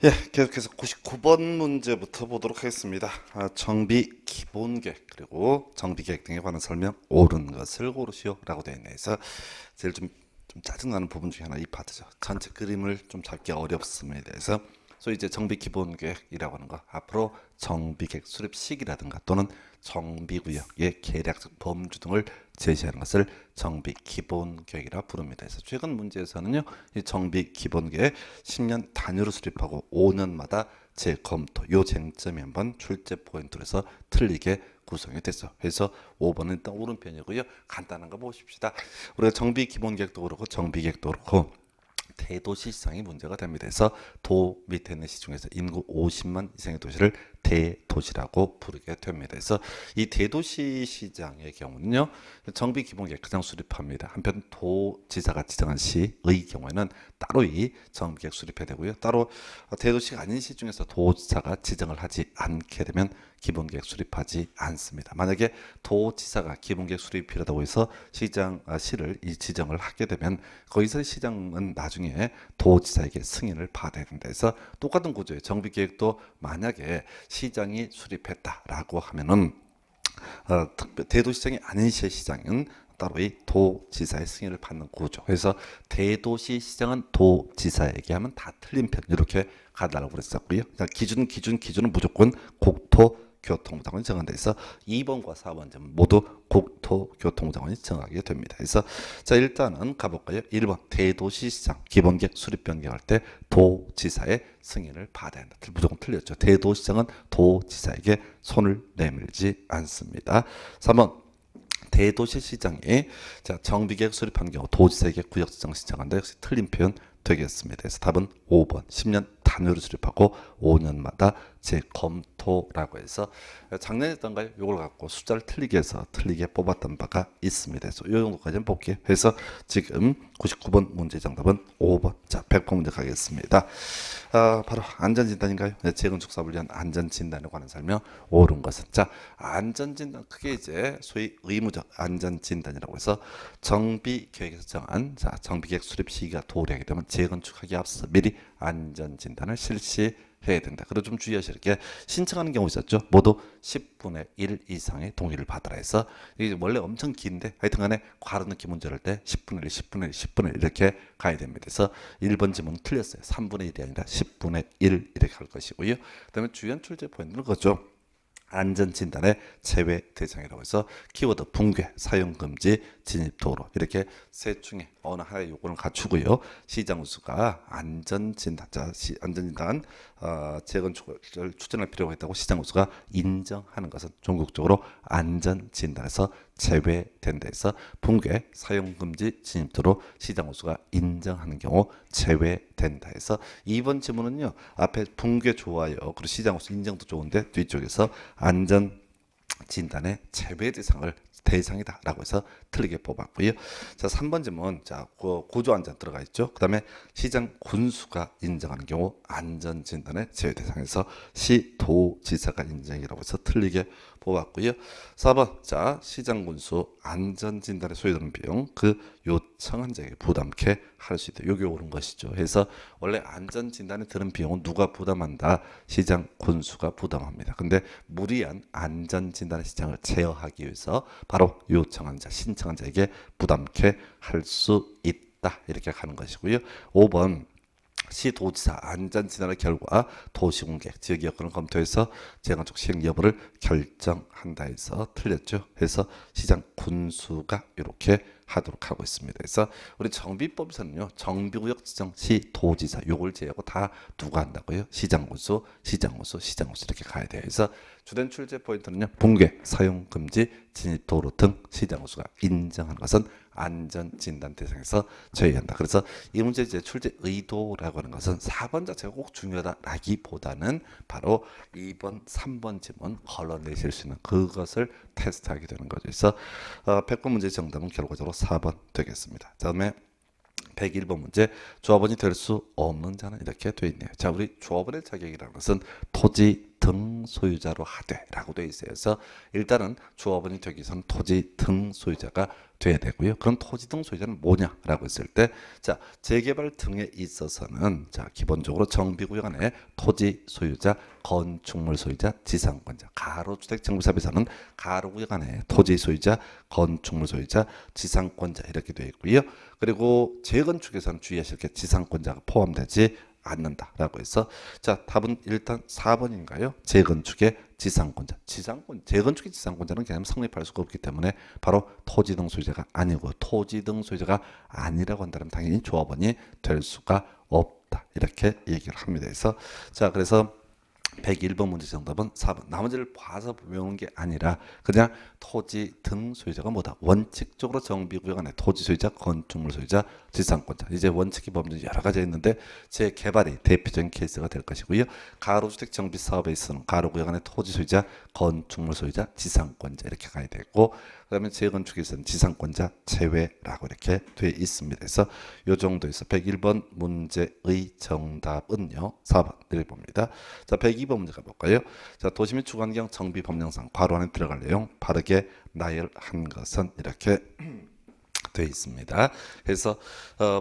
예, 계속해서 99번 문제부터 보도록 하겠습니다. 정비 기본계획 그리고 정비계획 등에 관한 설명 옳은 것을 고르시오라고 되어 있네. 그래서 제일 좀 짜증나는 부분 중에 하나 이 파트죠. 전체 그림을 좀 잡기 어렵습니다. 그래서 소위 이제 정비 기본계획이라고 하는 거 앞으로 정비계획 수립 시기라든가 또는 정비구역의 계략적 범주 등을 제시하는 것을 정비 기본계획이라 부릅니다. 그래서 최근 문제에서는요, 이 정비 기본계획 10년 단위로 수립하고 5년마다 재검토 요 쟁점이 한번 출제 포인트로 해서 틀리게 구성이 됐어. 그래서 5번은 일단 오른편이고요. 간단한 거 보십시다. 우리가 정비 기본계획도 그렇고 정비계획도 그렇고 대도시 시장이 문제가 됩니다. 그래서 도 밑에 있는 시 중에서 인구 50만 이상의 도시를 대도시라고 부르게 됩니다. 그래서 이 대도시 시장의 경우는요, 정비 기본계획 그냥 수립합니다. 한편 도지사가 지정한 시의 경우에는 따로 이 정비계획 수립해야 되고요. 따로 대도시가 아닌 시 중에서 도지사가 지정을 하지 않게 되면 기본계획 수립하지 않습니다. 만약에 도지사가 기본계획 수립이 필요하다고 해서 시를 이 지정을 하게 되면 거기서 시장은 나중에 도지사에게 승인을 받아야 된다. 해서 똑같은 구조예요. 정비계획도 만약에 시장이 수립했다라고 하면은 대도시장이 아닌 시의 시장은 따로 이 도지사의 승인을 받는 구조. 그래서 대도시 시장은 도지사에게 하면 다 틀린 편 이렇게 가달라고 그랬었고요. 그러니까 기준은 무조건 국토교통부 장관이 정한다. 해서 2번과 4번 점 모두 국토교통부 장관이 정하게 됩니다. 그래서 자 일단은 가볼까요? 1번 대도시 시장 기본계획 수립 변경할 때 도지사의 승인을 받아야 한다. 무조건 틀렸죠. 대도시장은 도지사에게 손을 내밀지 않습니다. 3번 대도시 시장이 자 정비계획 수립한 경우 도지사에게 구역지정 신청한다. 역시 틀린 표현 되겠습니다. 그래서 답은 5번 10년 단위로 수립하고 5년마다 재검토라고 해서 작년에 했던가요? 이걸 갖고 숫자를 틀리게 해서 틀리게 뽑았던 바가 있습니다. 그래서 이 정도까지는 볼게요. 그래서 지금 99번 문제 정답은 5번. 자 100번 문제 가겠습니다. 바로 안전진단인가요? 네, 재건축사업을 위한 안전진단에 관한 설명 옳은 것은 자 안전진단 크게 이제 소위 의무적 안전진단이라고 해서 정비계획에서 정한 자 정비계획 수립 시기가 도래하게 되면 재건축하기 앞서 미리 안전진단을 실시해야 된다. 그리고 좀 주의하셔야 게 신청하는 경우 있었죠. 모두 10분의 1 이상의 동의를 받으라 해서 이게 원래 엄청 긴데 하여튼간에 괄호 넣기 문제를 할 때 10분의 1, 10분의 1, 10분의 1 이렇게 가야 됩니다. 그래서 1번 지문 틀렸어요. 3분의 1이 아니라 10분의 1 이렇게 할 것이고요. 그다음에 주연 출제 포인트는 그거죠. 안전진단의 제외 대상이라고 해서 키워드 붕괴, 사용금지, 진입도로 이렇게 셋 중에 어느 하나의 요건을 갖추고요. 시장 우수가 안전진단, 안전진단 재건축을 추진할 필요가 있다고 시장 우수가 인정하는 것은 전국적으로 안전진단에서 제외된다 해서 붕괴, 사용금지, 진입도로 시장 우수가 인정하는 경우 제외된다 해서 2번 지문은요. 앞에 붕괴 좋아요. 그리고 시장 우수 인정도 좋은데 뒤쪽에서 안전 진단의 제외 대상이다라고 해서 틀리게 뽑았고요. 자, 3번 질문. 자, 고조 안전 들어가 있죠. 그다음에 시장 군수가 인정하는 경우 안전 진단의 제외 대상에서 시도지사가 인정이라고 해서 틀리게 뽑았고요. 4번. 자, 시장 군수 안전 진단에 소요되는 비용 그 요청한 자에게 부담케 할 수 있다. 요게 옳은 것이죠. 그래서 원래 안전 진단에 드는 비용은 누가 부담한다? 시장 군수가 부담합니다. 근데 무리한 안전 진단의 시장을 제어하기 위해서 바로 요청한 자, 신청한 자에게 부담케 할 수 있다. 이렇게 가는 것이고요. 5번 시도지사 안전진단의 결과 도시공개 지역 여건을 검토해서 재건축 시행 여부를 결정한다 해서 틀렸죠. 그래서 시장 군수가 이렇게 하도록 하고 있습니다. 그래서 우리 정비법에서는요. 정비구역 지정 시도지사 요걸 제외하고 다 누가 한다고요? 시장군수, 시장군수, 시장군수 이렇게 가야 돼요. 그래서 주된 출제 포인트는요. 붕괴, 사용금지, 진입도로 등 시장군수가 인정하는 것은 안전진단 대상에서 제외한다. 그래서 이 문제 이제 출제 의도라고 하는 것은 4번 자체가 꼭 중요하다라기보다는 바로 2번, 3번 지문 걸러내실 수 있는 그것을 테스트하게 되는 거죠. 그래서 100번 문제 정답은 결과적으로 4번 되겠습니다. 다음에 101번 문제 조합원이 될 수 없는 자는 이렇게 되어 있네요. 자, 우리 조합원의 자격이라는 것은 토지 등 소유자로 하되라고 되어 있어요. 그래서 일단은 조합원이 되기 위해서는 토지 등 소유자가 돼야 되고요. 그럼 토지 등 소유자는 뭐냐라고 했을 때, 자, 재개발 등에 있어서는 자, 기본적으로 정비구역 안에 토지 소유자, 건축물 소유자, 지상권자, 가로주택 정비사업에서는 가로구역 안에 토지 소유자, 건축물 소유자, 지상권자 이렇게 되어 있고요. 그리고 재건축에서는 주의하실 게 지상권자가 포함되지 않는다라고 해서, 자, 답은 일단 4번인가요? 재건축의 지상권자. 재건축의 지상권자는 그냥 성립할 수가 없기 때문에 바로 토지 등 소유자가 아니고, 토지 등 소유자가 아니라고 한다면 당연히 조합원이 될 수가 없다. 이렇게 얘기를 합니다. 그래서 자, 그래서 101번 문제 정답은 4번. 나머지를 봐서 외우는 게 아니라 그냥 토지 등 소유자가 뭐다? 원칙적으로 정비구역 안에 토지 소유자, 건축물 소유자, 지상권자. 이제 원칙이 범죄 여러 가지 있는데 재개발이 대표적인 케이스가 될 것이고요. 가로주택 정비 사업에 있어서는 가로구역 안에 토지 소유자, 건축물 소유자, 지상권자 이렇게 가야 되고, 그다음에 재건축에서는 지상권자 제외라고 이렇게 되어 있습니다. 그래서 이 정도에서 101번 문제의 정답은요 4번을 봅니다. 자, 102번 문제 가볼까요? 자, 도시 및 주거환경 정비 법령상 괄호 안에 들어갈 내용 바르게 나열한 것은 이렇게 되어 있습니다. 그래서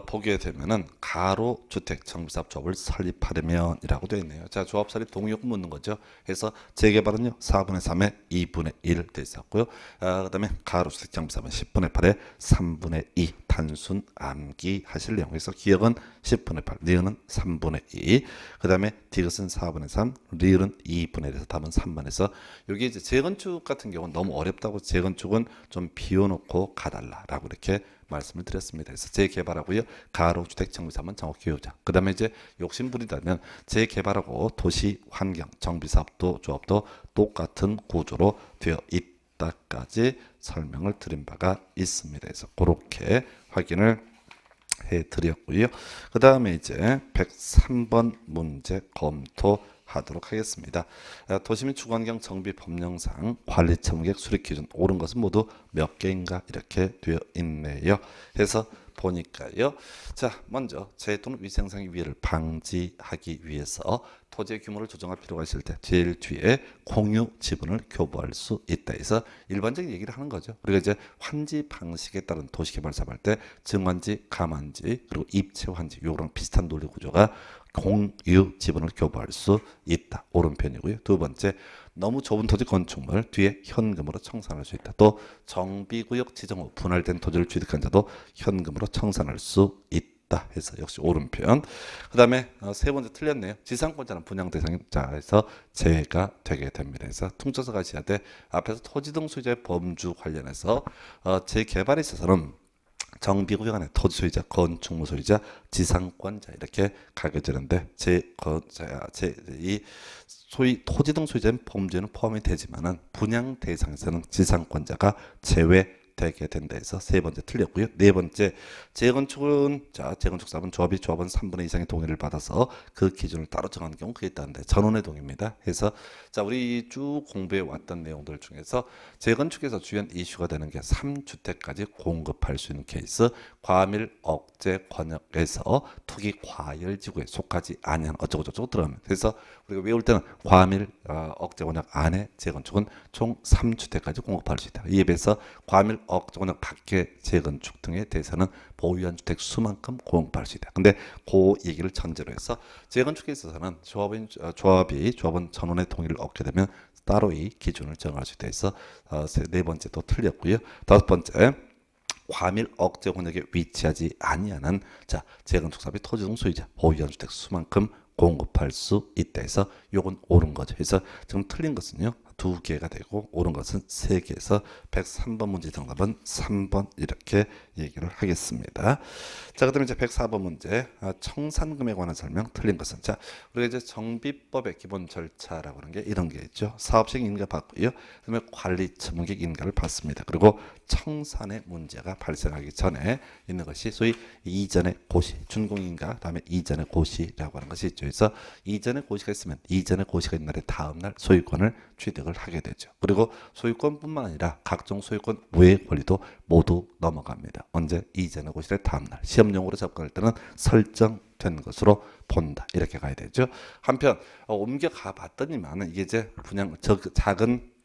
보게 되면은 가로주택 정비사업 조합을 설립하려면이라고 되어 있네요. 자, 조합 설립 동의 요건 묻는 거죠. 그래서 재개발은요 4분의 3에 2분의 1 되어 있었고요. 그다음에 가로주택 정비사업은 10분의 8에 3분의 2 단순 암기 하실 내용. 그래서 기억은 10분의 8, 리을은 3분의 2. 그다음에 디귿은 4분의 3, 리을은 2분의 1에서 답은 3번에서 여기 이제 재건축 같은 경우는 너무 어렵다고 재건축은 좀 비워놓고 가달라라고 이렇게 말씀을 드렸습니다. 그래서 재개발하고요 가로주택 정비사업은 정확히 외우자. 그 다음에 이제 욕심부리다면 재개발하고 도시환경 정비사업도 조합도 똑같은 구조로 되어 있다까지 설명을 드린 바가 있습니다. 그래서 그렇게 확인을 해드렸고요. 그 다음에 이제 103번 문제 검토하도록 하겠습니다. 도시 및 주거환경 정비 법령상 관리 처분계획 수립 기준 옳은 것은 모두 몇 개인가 이렇게 되어 있네요. 그래서 보니까요. 자, 먼저 재해 또는 위생상의 위해를 방지하기 위해서 토지의 규모를 조정할 필요가 있을 때 제일 뒤에 공유 지분을 교부할 수 있다 해서 일반적인 얘기를 하는 거죠. 우리가 이제 환지 방식에 따른 도시개발 사업할 때 증환지, 감환지, 그리고 입체 환지 요거랑 비슷한 논리 구조가 공유 지분을 교부할 수 있다. 옳은 편이고요. 두 번째, 너무 좁은 토지 건축물 뒤에 현금으로 청산할 수 있다. 또 정비구역 지정 후 분할된 토지를 취득한 자도 현금으로 청산할 수 있다 해서 역시 옳은 편. 그 다음에 세 번째 틀렸네요. 지상권자는 분양 대상자에서 제외가 되게 됩니다. 그래서 퉁쳐서 가셔야 돼. 앞에서 토지 등 소유자의 범주 관련해서 재개발에 있어서는 정비구역 안에 토지 소유자, 건축물 소유자, 지상권자 이렇게 가게 되는데 이 소위 토지 등 소유자는 범죄는 포함이 되지만은 분양 대상에서는 지상권자가 제외되게 된다 해서 세 번째 틀렸고요. 네 번째, 재건축은 재건축 사업은 조합원 3분의 2 이상의 동의를 받아서 그 기준을 따로 정하는 경우 그게 있다는데 전원의 동의입니다. 해서 자, 우리 쭉 공부해 왔던 내용들 중에서 재건축에서 주요한 이슈가 되는 게 3주택까지 공급할 수 있는 케이스, 과밀 억제 권역에서 투기 과열 지구에 속하지 아니한 어쩌고 저쩌고 들어가면, 그래서 우리가 외울 때는 과밀 억제 권역 안에 재건축은 총 3주택까지 공급할 수 있다. 이에 비해서 과밀 억제 권역 밖의 재건축 등에 대해서는 보유한 주택 수만큼 공급할 수 있다. 근데 그 얘기를 전제로 해서 재건축에 있어서는 조합원 전원의 동의를 얻게 되면 따로의 기준을 정할 수 있다 해서 네 번째 또 틀렸고요. 다섯 번째, 과밀 억제 권역에 위치하지 아니하는 재건축 사업의 토지 등 소유자 보유한 주택 수만큼 공급할 수 있다 해서 요건 옳은 거죠. 그래서 지금 틀린 것은요 2개가 되고 옳은 것은 3개에서 103번 문제 정답은 3번 이렇게 얘기를 하겠습니다. 자, 그다음에 이제 104번 문제 청산금에 관한 설명 틀린 것은, 자, 우리가 이제 정비법의 기본 절차라고 하는 게 이런 게 있죠. 사업식 인가 받고요. 그다음에 관리 처분객 인가를 받습니다. 그리고 청산의 문제가 발생하기 전에 있는 것이 소위 이전의 고시, 준공인가, 그다음에 이전의 고시라고 하는 것이 있죠. 그래서 이전의 고시가 있으면 이전의 고시가 있는 날에 다음 날 소유권을 취득을 하게 되죠. 그리고 소유권뿐만 아니라 각종 소유권 외의 권리도 모두 넘어갑니다. 언제? 이전의 고시의 다음 날. 시험용으로 접근할 때는 설정 설정된 것으로 본다. 이렇게 가야 되죠. 한편 옮겨가 봤더니만 이게 이제 분양 작은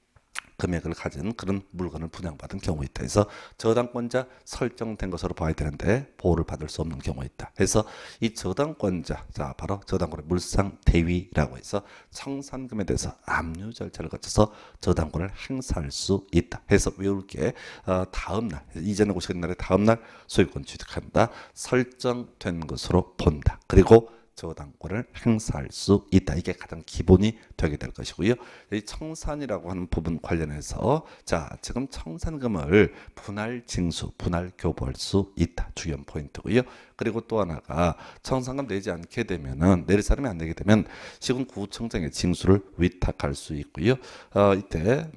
금액을 가진 그런 물건을 분양받은 경우 있다. 해서 저당권자 설정된 것으로 봐야 되는데 보호를 받을 수 없는 경우 있다. 그래서 이 저당권자, 자 바로 저당권의 물상 대위라고 해서 청산금에 대해서 압류 절차를 거쳐서 저당권을 행사할 수 있다. 해서 외울 게 다음 날 이전에 오시는 날에 다음 날 소유권 취득한다. 설정된 것으로 본다. 그리고 저당권을 행사할 수 있다. 이게 가장 기본이 되게 될 것이고요. 이 청산이라고 하는 부분 관련해서 자 지금 청산금을 분할 징수, 분할 교부할 수 있다. 중요한 포인트고요. 그리고 또 하나가 청산금 내지 않게 되면은 내릴 사람이 안 내게 되면 시군구청장에 징수를 위탁할 수 있고요. 이때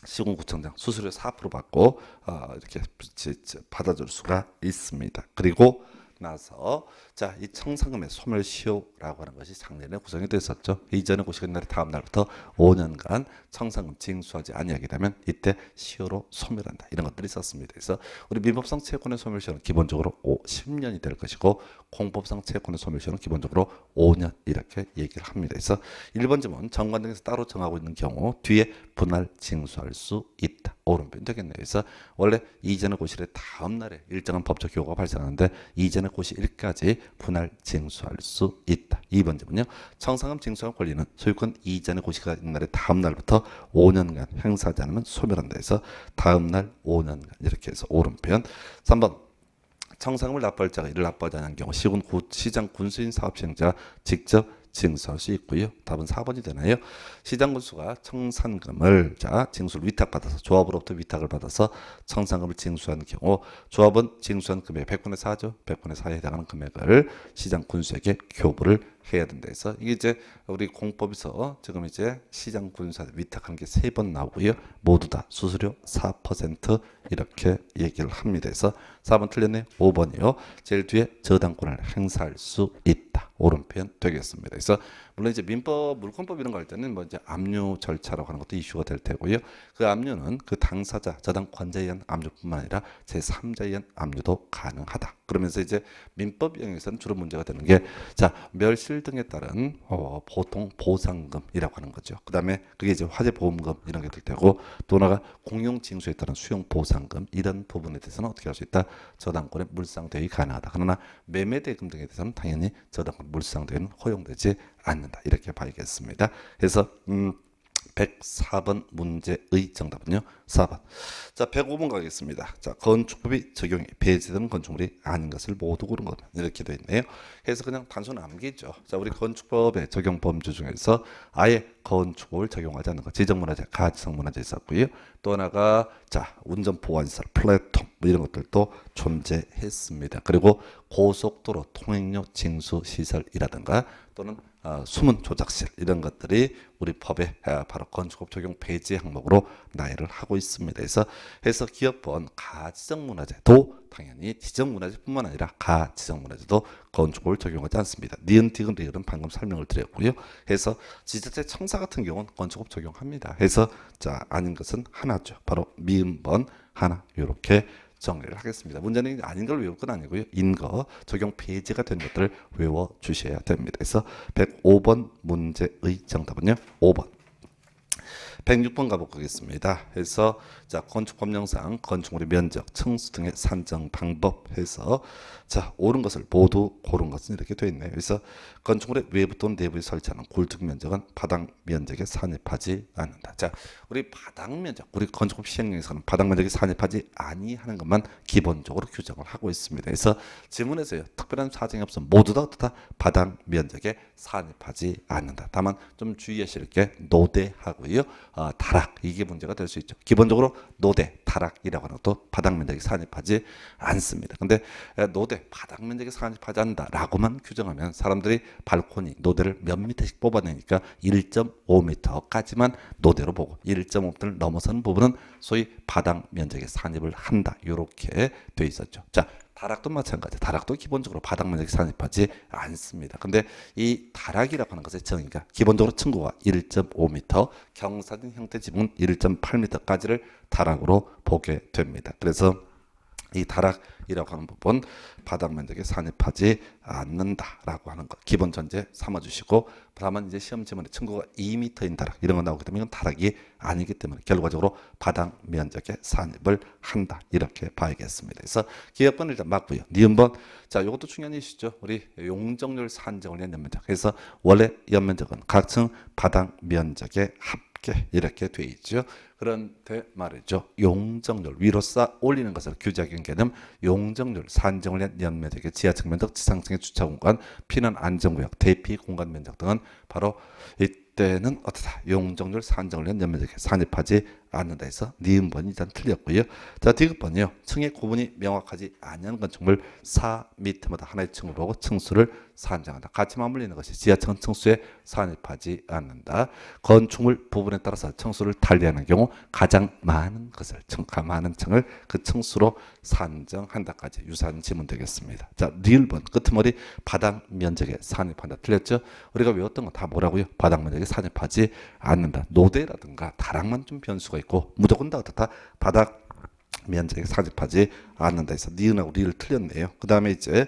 시군구청장 수수료 4% 받고 이렇게 받아줄 수가 있습니다. 그리고 나서 자 이 청산금의 소멸시효라고 하는 것이 작년에 구성이 됐었죠. 이전에 고시는 날에 다음 날부터 5년간 청산금 징수하지 아니하게 되면 이때 시효로 소멸한다. 이런 것들이 있었습니다. 그래서 우리 민법상 채권의 소멸시효는 기본적으로 10년이 될 것이고 공법상 채권의 소멸시효는 기본적으로 5년 이렇게 얘기를 합니다. 그래서 1번 지문 정관 등에서 따로 정하고 있는 경우 뒤에 분할 징수할 수 있다. 오른편 되겠네요. 그래서 원래 이전의 고시의 다음 날에 일정한 법적 효과가 발생하는데 이전의 고시 일까지 분할 징수할 수 있다. 2번 지문요. 청산금 징수할 권리는 소유권 이전의 고시가 있는 날의 다음 날부터 5년간 행사하지 않으면 소멸한다 해서 다음 날 5년간 이렇게 해서 오른편. 3번 청산금을 납부할 자가 이를 납부하지 않은 경우 시장 군수인 사업시행자가 직접 징수할 수 있고요. 답은 4번이 되나요? 시장 군수가 청산금을 징수를 위탁받아서 조합으로부터 위탁을 받아서 청산금을 징수한 경우 조합은 징수한 금액 100분의 4죠. 100분의 4에 해당하는 금액을 시장 군수에게 교부를 해야 된다 해서 이게 이제 우리 공법에서 지금 이제 시장 군수한테 위탁하는 게 3번 나오고요. 모두 다 수수료 4% 이렇게 얘기를 합니다. 그래서 4번 틀렸네요. 5번이요. 제일 뒤에 저당권을 행사할 수 있다. 오른편 되겠습니다. 그래서 물론 이제 민법, 물권법 이런 거 할 때는 뭐 이제 압류 절차라고 하는 것도 이슈가 될 테고요. 그 압류는 그 당사자, 저당권자에 의한 압류뿐만 아니라 제3자에 의한 압류도 가능하다. 그러면서 이제 민법 영역에서는 주로 문제가 되는 게 자 멸실 등에 따른 보통 보상금이라고 하는 거죠. 그 다음에 그게 이제 화재보험금 이런 게 될 테고 또 하나가 공용징수에 따른 수용보상금 이런 부분에 대해서는 어떻게 할 수 있다? 저당권의 물상대위 가능하다. 그러나 매매대금 등에 대해서는 당연히 저당권 물상대위는 허용되지 않는다. 이렇게 봐야겠습니다. 그래서 104번 문제의 정답은요. 4번. 자, 105번 가겠습니다. 자, 건축법이 적용이 배제되는 건축물이 아닌 것을 모두 고른 것. 이렇게 되어 있네요. 그래서 그냥 단순 암기죠. 자, 우리 건축법의 적용 범주 중에서 아예 건축법을 적용하지 않는 것. 지정문화재, 가지성문화재 있었고요. 또 하나가 자, 운전보안시설, 플랫폼 뭐 이런 것들도 존재했습니다. 그리고 고속도로 통행료 징수 시설이라든가 또는 수문 조작실 이런 것들이 우리 법에 바로 건축법 적용 배제 항목으로 나열을 하고 있습니다. 그래서 기업본 가지정문화재도 당연히 지정문화재뿐만 아니라 가지정문화재도 건축법을 적용하지 않습니다. 니은, 디귿, 리을은 방금 설명을 드렸고요. 그래서 지자체 청사 같은 경우는 건축법 적용합니다. 그래서 자 아닌 것은 하나죠. 바로 미음번 하나 이렇게 정리를 하겠습니다. 문제는 아닌 걸 외울 건 아니고요. 인거 적용 배제가 된 것들을 외워 주셔야 됩니다. 그래서 105번 문제의 정답은요. 5번. 106번 가보겠습니다. 그래서 자 건축법령상 건축물의 면적, 층수 등의 산정 방법 해서 자 옳은 것을 모두 고른 것은 이렇게 되어 있네요. 그래서 건축물의 외부 또는 내부에 설치하는 굴뚝 면적은 바닥 면적에 산입하지 않는다. 자 우리 바닥 면적, 우리 건축법 시행령에서는 바닥 면적이 산입하지 아니하는 것만 기본적으로 규정을 하고 있습니다. 그래서 지문에서요 특별한 사정이 없으면 모두 다 바닥 면적에 산입하지 않는다. 다만 좀 주의하실 게 노대하고요. 다락 이게 문제가 될 수 있죠. 기본적으로 노대, 다락이라고 하는 것도 바닥 면적이 산입하지 않습니다. 근데 노대, 바닥 면적이 산입하지 않는다라고만 규정하면 사람들이 발코니, 노대를 몇 미터씩 뽑아내니까 1.5m까지만 노대로 보고 1.5m를 넘어서는 부분은 소위 바닥 면적에 산입을 한다. 이렇게 돼 있었죠. 자. 다락도 마찬가지. 다락도 기본적으로 바닥 면적이 산입하지 않습니다. 근데 이 다락이라고 하는 것의 정의가 기본적으로 층고가 1.5m, 경사진 형태 지붕은 1.8m까지를 다락으로 보게 됩니다. 그래서 이 다락이라고 하는 부분 바닥 면적에 산입하지 않는다라고 하는 것 기본 전제 삼아주시고 다만 이제 시험 지문에 층고가 2m인 다락 이런 거 나오기 때문에 이건 다락이 아니기 때문에 결과적으로 바닥 면적에 산입을 한다 이렇게 봐야겠습니다. 그래서 기억번 일단 맞고요. 니은번 자 이것도 중요한 이슈죠. 우리 용적률 산정을 위한 연면적. 그래서 원래 연면적은 각층 바닥 면적의 합계 이렇게 돼 있죠. 그런데 말이죠. 용적률 위로 쌓아 올리는 것을 규제하기 개념 용적률 산정을 위한 연면적의 지하층 면적, 지상층의 주차 공간, 피난 안전구역, 대피 공간 면적 등은 바로 이때는 어떠다 용적률 산정을 위한 연면적에 산입하지 않는다 해서 니은번이 일단 틀렸고요. 자 디귿번이요. 층의 구분이 명확하지 않은 건축물 4m마다 하나의 층으로 하고 층수를 산정한다. 같이 맞물리는 것이 지하층은 층수에 산입하지 않는다. 건축물 부분에 따라서 층수를 달리하는 경우 가장 많은 것을 많은 층을 그 층수로 산정한다까지 유사한 지문 되겠습니다. 자 리을번 끄트머리 바닥 면적에 산입한다. 틀렸죠? 우리가 외웠던 거 다 뭐라고요? 바닥 면적에 산입하지 않는다. 노대라든가 다락만 좀 변수가 있고 무조건 다 어떻다? 바닥 면적에 산입하지 않는다 해서 니은하고 리를 틀렸네요. 그 다음에 이제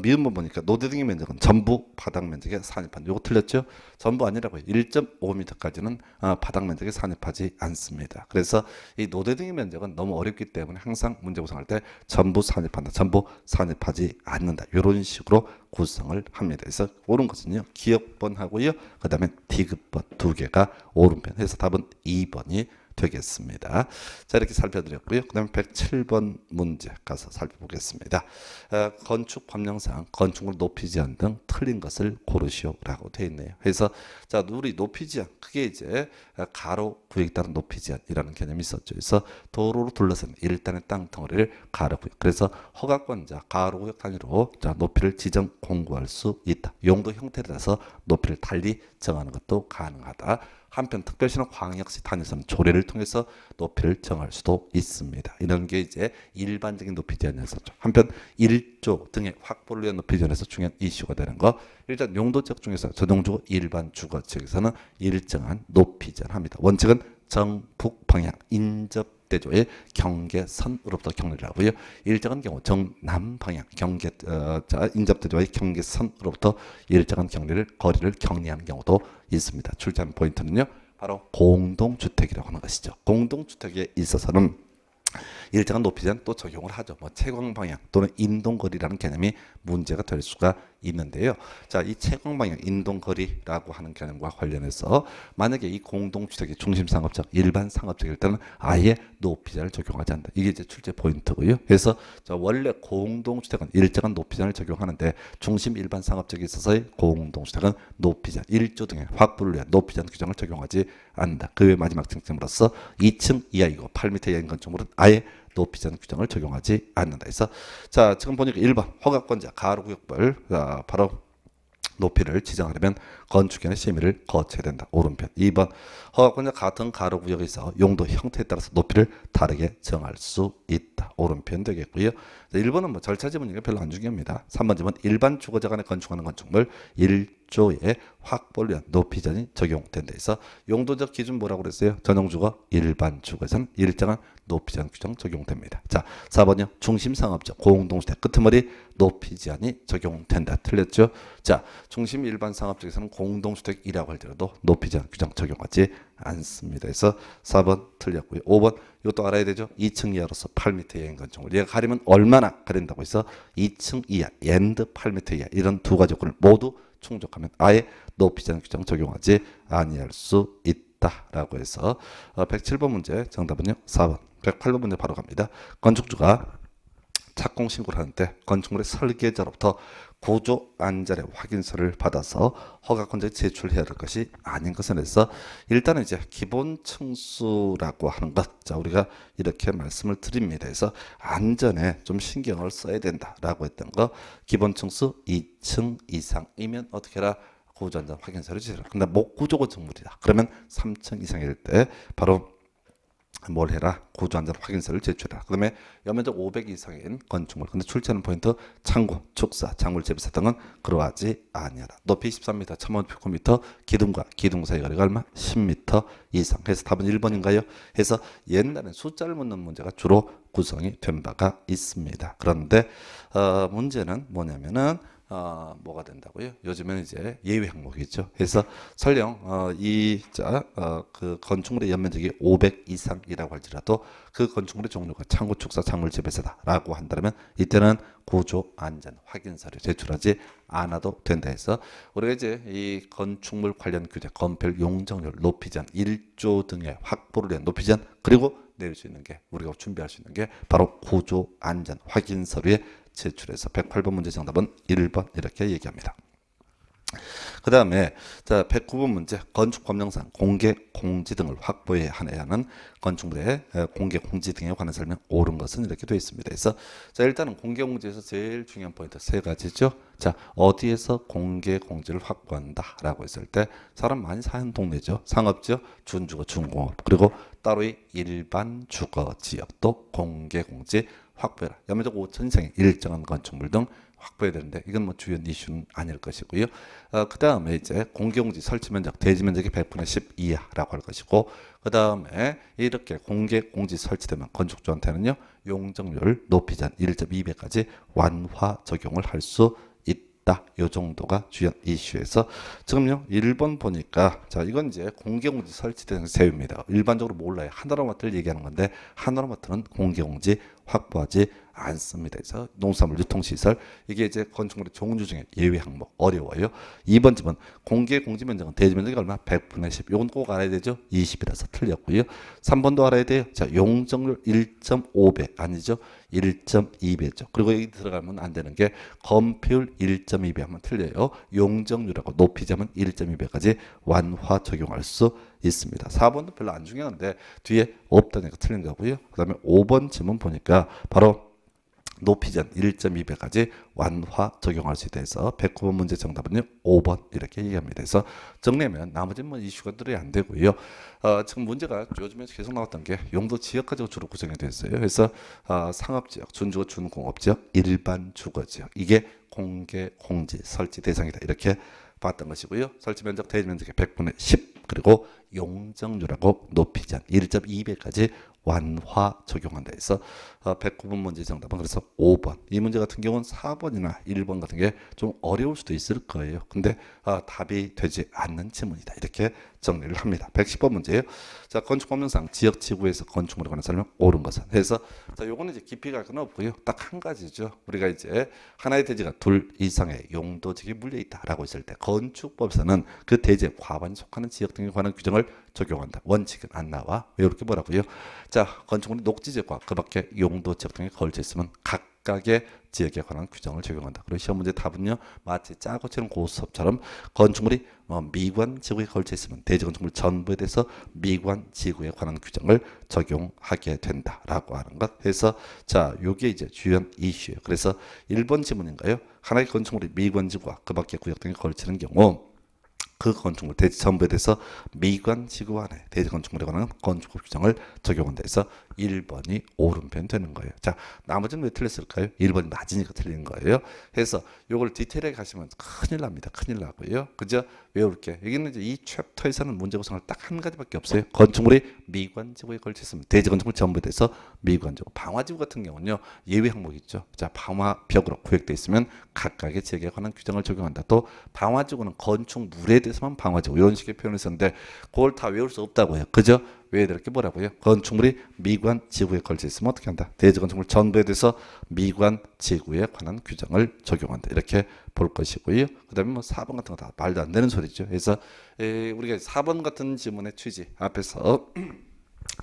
미음번 보니까 노대 등의 면적은 전부 바닥 면적에 산입한다. 이거 틀렸죠? 전부 아니라고요. 1.5m까지는 바닥 면적에 산입하지 않습니다. 그래서 이 노대 등의 면적은 너무 어렵기 때문에 항상 문제 구성할 때 전부 산입한다. 전부 산입하지 않는다. 이런 식으로 구성을 합니다. 그래서 옳은 것은요. 기억번 하고요. 그 다음에 디귿번 두 개가 옳은 편 해서 답은 2번이 되겠습니다. 자 이렇게 살펴드렸고요. 그 다음에 107번 문제 가서 살펴보겠습니다. 건축 법령상 건축물 높이 제한 등 틀린 것을 고르시오라고 되어 있네요. 그래서 자 우리 높이 제한 그게 이제 가로 구역에 따른 높이 제한이라는 개념이 있었죠. 그래서 도로로 둘러싼 일단의 땅 덩어리를 가로 구역. 그래서 허가권자 가로 구역 단위로 자 높이를 지정 공고할 수 있다. 용도 형태에 따라서 높이를 달리 정하는 것도 가능하다. 한편 특별시나 광역시 단위에서는 조례를 통해서 높이를 정할 수도 있습니다. 이런 게 이제 일반적인 높이 제한이었었죠. 한편 1조 등의 확보를 위한 높이 제한에서 중요한 이슈가 되는 거 일단 용도 지역 중에서 전용주거 일반 주거 지역에서는 일정한 높이 제한합니다. 원칙은 정북 방향 인접대조의 경계선으로부터 경계를 하고요. 일정한 경우 정남 방향 인접대조의 경계선으로부터 일정한 거리를 경계하는 경우도 있습니다. 출제하는 포인트는요. 바로 공동주택이라고 하는 것이죠. 공동주택에 있어서는 일정한 높이 제한 또 적용을 하죠. 뭐 채광 방향 또는 인동거리라는 개념이 문제가 될 수가 있는데요. 자, 이 채광 방향, 인동거리라고 하는 개념과 관련해서 만약에 이 공동주택의 중심 상업적, 일반 상업적일 때는 아예 높이 제한을 적용하지 않는다. 이게 이제 출제 포인트고요. 그래서 원래 공동주택은 일정한 높이 제한을 적용하는데 중심 일반 상업적에 있어서의 공동주택은 높이 제한, 1조 등의 확보를 위한 높이 제한 규정을 적용하지 않는다. 그 외 마지막 쟁점으로서 2층 이하이고 8m 이하인 건축물은 아예 높이 제한 규정을 적용하지 않는다. 그래서 자 지금 보니까 1번 허가권자 가로구역별 바로 높이를 지정하려면 건축위원회 심의를 거쳐야 된다. 오른편. 2번 허가권자 같은 가로구역에서 용도 형태에 따라서 높이를 다르게 정할 수 있다. 오른편 되겠고요. 1번은 뭐 절차 지문이니까 별로 안 중요합니다. 3번 지문 일반 주거자 간에 건축하는 건축물 1조의 확보를 위한 높이 제한이 적용된다 해서 용도적 기준 뭐라고 그랬어요? 전용주거 일반 주거에서는 일정한 높이 제한 규정 적용됩니다. 자 4번이요. 중심상업적 공동주택 끄트머리 높이 제한이 적용된다. 틀렸죠? 자 중심 일반 상업적에서는 공동주택이라고 할지라도 높이 제한 규정 적용하지 않습니다. 그래서 4번 틀렸고요. 5번 이것도 알아야 되죠. 2층 이하로서 8m 이하인 건축물 얘가 가리면 얼마나 가린다고 해서 2층 이하, 엔드 8m 이하 이런 두 가지 조건을 모두 충족하면 아예 높이 제한 규정 적용하지 아니할 수 있다라고 해서 107번 문제 정답은요. 4번. 108번 문제 바로 갑니다. 건축주가 착공 신고를 하는데 건축물의 설계자로부터 구조 안전의 확인서를 받아서 허가권자에 제출해야 할 것이 아닌 것에 대해서 일단은 이제 기본 층수라고 하는 것, 자 우리가 이렇게 말씀을 드립니다. 그래서 안전에 좀 신경을 써야 된다라고 했던 거, 기본 층수 2층 이상이면 어떻게 해라? 구조 안전 확인서를 제출해라. 근데 목구조 건축물이다. 그러면 3층 이상일 때 바로 뭘 해라? 구조안전 확인서를 제출해라. 그다음에 연면적 500 이상인 건축물. 근데 출제하는 포인트 창고, 축사, 작물 재배사 등은 그러하지 아니하라. 높이 13m, 1500m, 기둥과 기둥 사이 거리가 얼마? 10m 이상. 해서 답은 1번인가요? 해서 옛날엔 숫자를 묻는 문제가 주로 구성이 된 바가 있습니다. 그런데 문제는 뭐냐면은 뭐가 된다고요? 요즘은 이제 예외 항목이죠. 그래서 설령 그 건축물의 연면적이 500 이상이라고 할지라도 그 건축물의 종류가 창고, 축사, 작물 재배사다라고 한다면 이때는 구조 안전 확인 서류 제출하지 않아도 된다 해서 우리가 이제 이 건축물 관련 규제, 건폐율, 용적률, 높이전, 1조 등의 확보를 위한 높이전 그리고 내릴 수 있는 게 우리가 준비할 수 있는 게 바로 구조 안전 확인 서류에 제출해서 108번 문제 정답은 1번 이렇게 얘기합니다. 그 다음에 자 109번 문제 건축 법령상 공개 공지 등을 확보해야 하는 건축물의 공개 공지 등에 관한 설명 옳은 것은 이렇게 되어 있습니다. 그래서 자 일단은 공개 공지에서 제일 중요한 포인트 세 가지죠. 자 어디에서 공개 공지를 확보한다라고 했을 때 사람 많이 사는 동네죠. 상업지역, 준주거, 준공업 그리고 따로의 일반 주거 지역도 공개 공지 확보해라. 연면적 5천 이상의 일정한 건축물 등 확보해야 되는데 이건 뭐 주요 이슈는 아닐 것이고요. 그 다음에 이제 공개공지 설치 면적 대지 면적이 100분의 10 이하라고 할 것이고 그 다음에 이렇게 공개공지 설치되면 건축주한테는요 용적률 높이전 1.2배까지 완화 적용을 할 수 있다. 요 정도가 주요 이슈에서 지금요 1번 보니까 자 이건 이제 공개공지 설치되는 세유입니다. 일반적으로 몰라요. 하나로마트를 얘기하는 건데 하나로마트는 공개공지 확보하지 않습니다. 그래서 농수산물 유통시설 이게 이제 건축물의 종류 중에 예외 항목 어려워요. 2번 집은 공개 공지 면적은 대지 면적이 얼마? 100분의 10. 이건 꼭 알아야 되죠. 20이라서 틀렸고요. 3번도 알아야 돼요. 자 용적률 1.5배 아니죠. 1.2배죠. 그리고 여기 들어가면 안 되는 게 건폐율 1.2배 하면 틀려요. 용적률하고 높이자면 1.2배까지 완화 적용할 수 있습니다. 4번도 별로 안 중요한데 뒤에 없다니까 틀린 거고요. 그 다음에 5번 지문 보니까 바로 높이전 1.2배까지 완화 적용할 수 있다 해서 109번 문제 정답은요 5번 이렇게 얘기합니다. 그래서 정리하면 나머지는 뭐 이슈가 들어야 안 되고요. 지금 문제가 요즘에 계속 나왔던 게 용도 지역 가지고 주로 구성이 됐어요. 그래서 상업지역, 준주거, 준공업지역, 일반 주거지역 이게 공개 공지 설치 대상이다 이렇게 봤던 것이고요. 설치 면적 대지 면적의 100분의 10 그리고 용적률하고 높이전 1.2배까지 완화 적용한다 해서 109번 문제 정답은 그래서 5번. 이 문제 같은 경우는 4번이나 1번 같은 게 좀 어려울 수도 있을 거예요. 근데 답이 되지 않는 지문이다. 이렇게 정리를 합니다. 110번 문제예요. 자, 건축법령상 지역 지구에서 건축물에 관한 설명 옳은 것은 해서 자, 요거는 이제 깊이가 건 없고요. 딱 한 가지죠. 우리가 이제 하나의 대지가 둘 이상의 용도지역이 물려 있다라고 했을 때 건축법에서는 그 대지의 과반이 속하는 지역 등에 관한 규정을 적용한다. 원칙은 안 나와. 왜 이렇게 뭐라고요? 자, 건축물이 녹지지역과 그 밖에 용도지역 등에 걸쳐 있으면 각각의 지역에 관한 규정을 적용한다. 그리고 시험 문제 답은요. 마치 짜고 치는 고수업처럼 건축물이 미관 지구에 걸쳐 있으면 대지 건축물 전부에 대해서 미관 지구에 관한 규정을 적용하게 된다라고 하는 것. 그래서 자, 요게 이제 주요 이슈예요. 그래서 1번 지문인가요? 하나의 건축물이 미관 지구와 그 밖의 구역 등에 걸치는 경우 그 건축물 대지 전부에 대해서 미관 지구 안에 대지 건축물에 관한 건축법 규정을 적용한다 해서 1번이 옳은 편 되는 거예요. 자, 나머지는 왜 틀렸을까요? 1번이 맞으니까 틀린 거예요. 그래서 요걸 디테일하게 가시면 큰일 납니다. 큰일 나고요. 그죠? 외울게. 여기는 이제 이 챕터에서는 문제 구성을 딱 한 가지밖에 없어요. 건축물이 미관 지구에 걸쳐 있으면 대지 건축물 전부에 대해서 미관 지구. 방화 지구 같은 경우는요. 예외 항목이 있죠. 자, 방화 벽으로 구획되어 있으면 각각의 지역에 관한 규정을 적용한다. 또 방화 지구는 건축물에 대해서만 방화 지구 이런 식의 표현을 썼는데 그걸 다 외울 수 없다고요. 그죠? 왜 이렇게 뭐라고요? 건축물이 미관 지구에 걸쳐 있으면 어떻게 한다? 대지 건축물 전부에 대해서 미관 지구에 관한 규정을 적용한다. 이렇게 볼 것이고요. 그다음에 뭐 4번 같은 거 다 말도 안 되는 소리죠. 그래서 우리가 4번 같은 지문의 취지 앞에서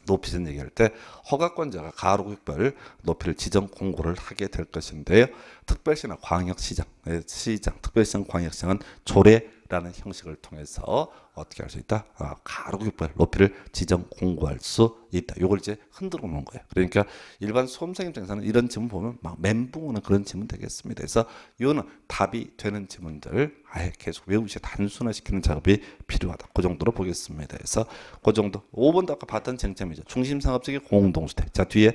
높이전 얘기할 때 허가권자가 가로구역별 높이를 지정 공고를 하게 될 것인데요. 특별시나 광역시장, 특별시장, 광역시장은 조례 높이라는 형식을 통해서 어떻게 할 수 있다? 가로 규po의 높이를 지정 공구할 수 있다. 요걸 이제 흔들어 놓은 거예요. 그러니까 일반 수험생 입장에서는 이런 지문 보면 막 멘붕 오는 그런 지문 되겠습니다. 그래서 요는 답이 되는 지문들 아예 계속 외우시 단순화시키는 작업이 필요하다. 그 정도로 보겠습니다. 그래서 그 정도. 5번도 아까 봤던 쟁점이죠. 중심상업적인 공동주택. 자, 뒤에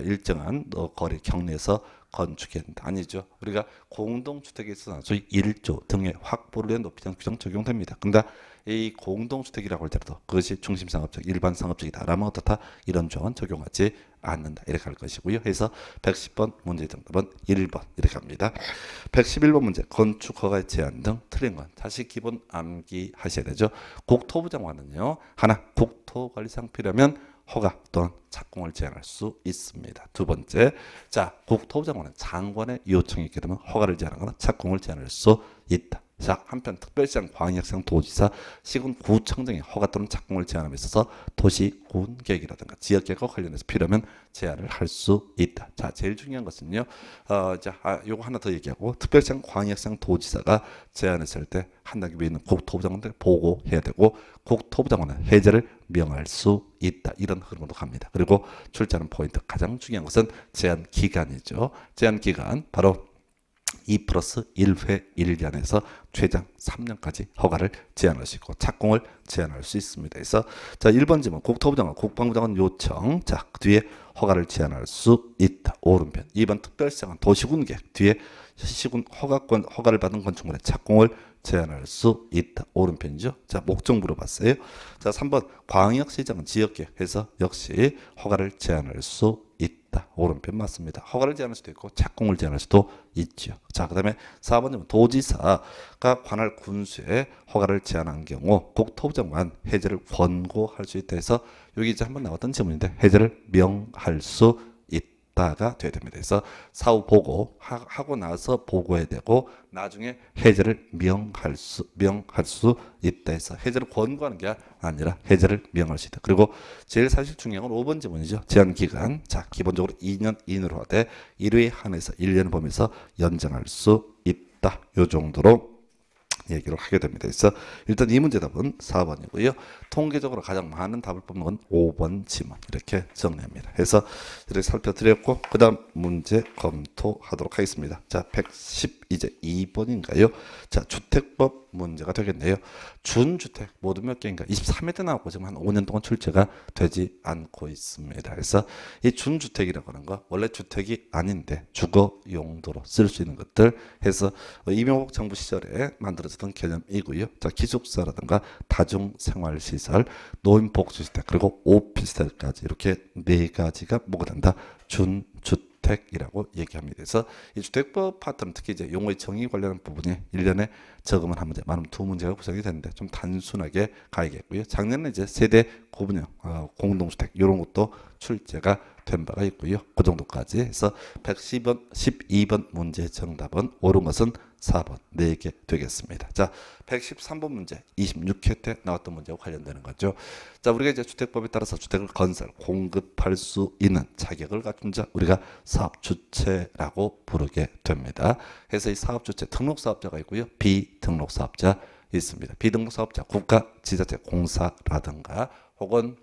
일정한 거리 경내에서 건축해야 된다. 아니죠. 우리가 공동주택에 있어서 소위 1조 등의 확보를 위한 높이정 규정 적용됩니다. 근데 이 공동주택이라고 할 때도 그것이 중심상업적, 일반상업적이다. 라면 어떻다? 이런 조항은 적용하지 않는다. 이렇게 할 것이고요. 그래서 110번 문제 정답은 1번 이렇게 합니다. 111번 문제 건축허가의 제한 등 틀린 건 다시 기본 암기하셔야 되죠. 국토부 장관은요. 하나 국토관리상 필요하면 허가 또는 착공을 제한할 수 있습니다. 두 번째, 자 국토부 장관은 장관의 요청이 있게 되면 허가를 제한하거나 착공을 제한할 수 있다. 자 한편 특별시장, 광역시장, 도지사, 시군구청장의 허가 또는 착공을 제한함에 있어서 도시군 계획이라든가 지역계획과 관련해서 필요하면 제한을 할 수 있다. 자 제일 중요한 것은요. 요거 하나 더 얘기하고 특별시장, 광역시장, 도지사가 제한했을 때 한 단계 위에 있는 국토부 장관한테 보고해야 되고 국토부 장관은 해제를 명할 수 있다. 이런 흐름으로 갑니다. 그리고 출제하는 포인트 가장 중요한 것은 제한 기간이죠. 제한 기간 바로 2+1회 1년에서 최장 3년까지 허가를 제한할 수 있고 착공을 제한할 수 있습니다. 그래서 자 1번 지문 국토부 장관, 국방부 장관 요청. 자 그 뒤에 허가를 제한할 수 있다. 오른편. 2번 특별시장은 도시군 계획 뒤에 시군 허가를 받은 건축물의 착공을 제한할 수 있다. 오른편이죠. 자 목적 물어봤어요. 자 3번 광역시장은 지역계획에서 역시 허가를 제한할 수 있다. 오른편 맞습니다. 허가를 제한할 수도 있고 착공을 제한할 수도 있죠. 자 그다음에 4번은 도지사가 관할 군수에 허가를 제한한 경우 국토부 장관 해제를 권고할 수 있다 해서 여기 이제 한번 나왔던 질문인데 해제를 명할 수 있다가 돼야 됩니다. 그래서 사후 보고 하고 나서 보고해야 되고 나중에 해제를 명할 수 있다 해서 해제를 권고하는 게 아니라 해제를 명할 수 있다. 그리고 제일 사실 중요한 건 5번 지문이죠. 제한 기간. 자 기본적으로 2년 이내로 하되 1회 한해서 1년 범위에서 연장할 수 있다. 요 정도로 얘기를 하게 됩니다. 그래서 일단 이 문제 답은 4번이고요. 통계적으로 가장 많은 답을 뽑는 건 5번 지문 이렇게 정리합니다. 그래서 이렇게 살펴드렸고 그 다음 문제 검토하도록 하겠습니다. 자 110 이제 2번인가요? 자 주택법 문제가 되겠네요. 준주택 모두 몇 개인가? 23회 때 나왔고 지금 한 5년 동안 출제가 되지 않고 있습니다. 그래서 이 준주택이라고 하는 거 원래 주택이 아닌데 주거 용도로 쓸 수 있는 것들 해서 이명박 정부 시절에 만들어졌던 개념이고요. 자 기숙사라든가 다중생활시설, 노인복지주택 그리고 오피스텔까지 이렇게 네 가지가 뭐가 된다? 준주택이라고 얘기합니다. 그래서 이 주택법 파트는 특히 이제 용어의 정의 관련한 부분이 1년에 적으면 한 문제, 많으면 두 문제가 구성이 되는데 좀 단순하게 가야겠고요. 작년에 이제 세대 구분형 공동주택 이런 것도 출제가 된 바가 있고요. 그 정도까지 해서 110번, 12번 문제 정답은 옳은 것은 4번 4개 되겠습니다. 자, 113번 문제 26회 때 나왔던 문제와 관련되는 거죠. 자, 우리가 이제 주택법에 따라서 주택을 건설, 공급할 수 있는 자격을 갖춘 자 우리가 사업주체라고 부르게 됩니다. 그래서 이 사업주체 등록사업자가 있고요. 비등록사업자 있습니다. 비등록사업자 국가, 지자체, 공사라든가 혹은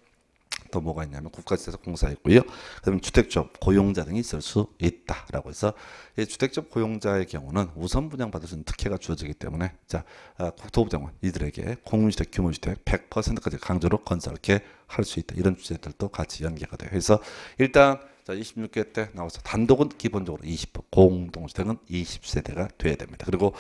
또 뭐가 있냐면 국가지자체 공사 있고요. 그다음에 주택조합 고용자 등이 있을 수 있다라고 해서 이 주택조합 고용자의 경우는 우선 분양받을 수 있는 특혜가 주어지기 때문에 자 국토부 장관 이들에게 공유주택, 규모주택 100%까지 강제로 건설하게 할 수 있다. 이런 주제들도 같이 연계가 돼요. 그래서 일단 자 26개 때 나와서 단독은 기본적으로 20%, 공동주택은 20세대가 돼야 됩니다. 그리고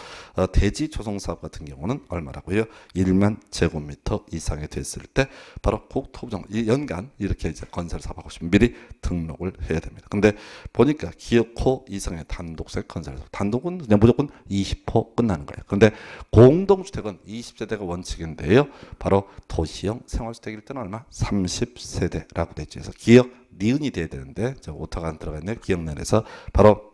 대지 조성사업 같은 경우는 얼마라고요? 1만 제곱미터 이상이 됐을 때 바로 국토부 장관 연간 이렇게 이제 건설 사업하고 싶으면 미리 등록을 해야 됩니다. 근데 보니까 기업호 이상의 단독세 건설 사업 단독은 그냥 무조건 20% 끝나는 거예요. 근데 공동주택은 20세대가 원칙인데요. 바로 도시형 생활주택일 때는 얼마? 30세대라고 됐죠. 그래서 기업 니은이 돼야 되는데 저 오타가 안 들어가 있네요. 기억란에서 바로